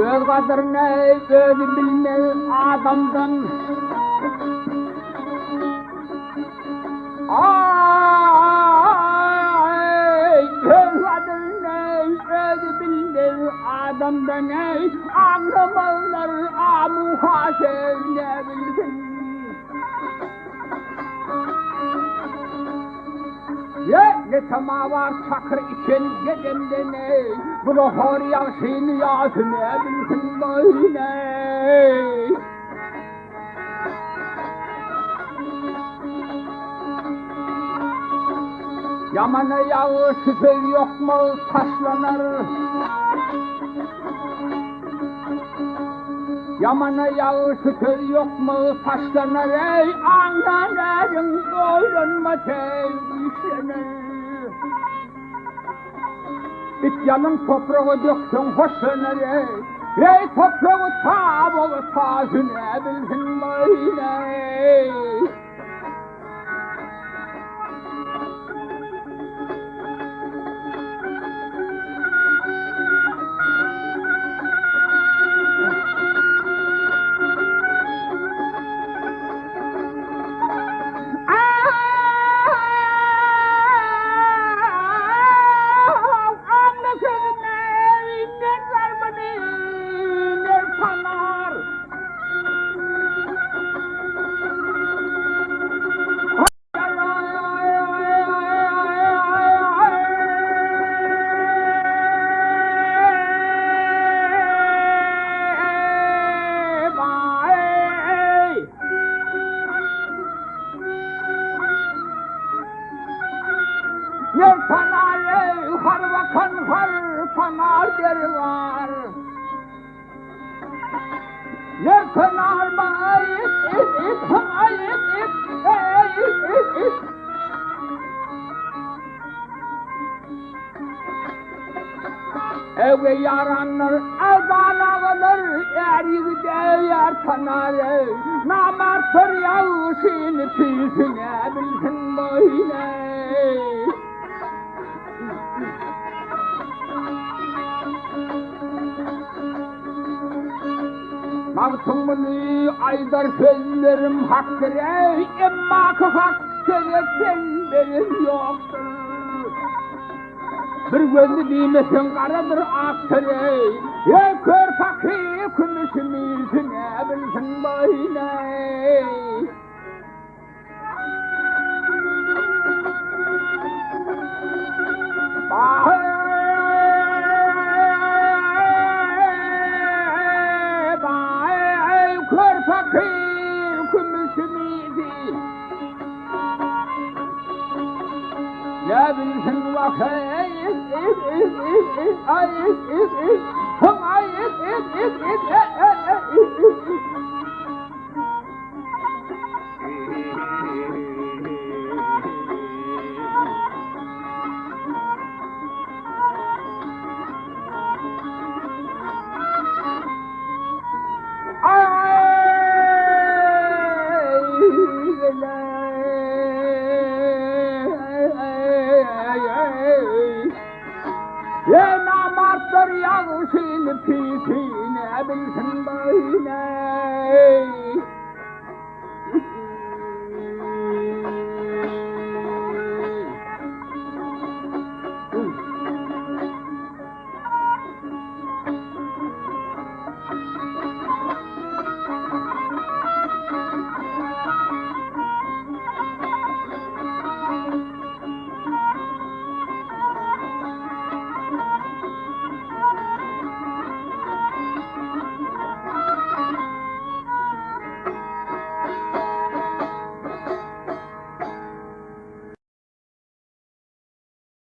Öz kadrını özü bilmez adamdan. Ay, öz kadrını özü bilmez adamdan. Anlamalar amuhasev ne bilsin. Ne tamam var çakır için gecemde ne? Bunu hor yağışını yağsın ne bilsin böyle. Yamana yağış söz yok mu taşlanır? Yamana yağış söz yok mu taşlanır? Ey ananların boynuma sevişlenir. İtyanın toprağı döksün hoşlanır ey. Ey toprağı tam ol tazı ne bilsin böyle. Ne panayı har vakan har panar der var. Ne panar mayıt it hayıt it. Eve yaranlar eldan ağılır eriyde yer panayı. Namartır yağışını pisine bilsin böyle. Mağtumunu aydar sözlerim haktır ey, emma hak sözekten benim yoktur. Bir gözlü değmesin karadır aktır ey, ey kör fakir kümüşümüzü ne bilsin böyle. Fakir kümüşümüzü ne bilsin vakit Ye namartlar yağışını pisine bilsin böyle.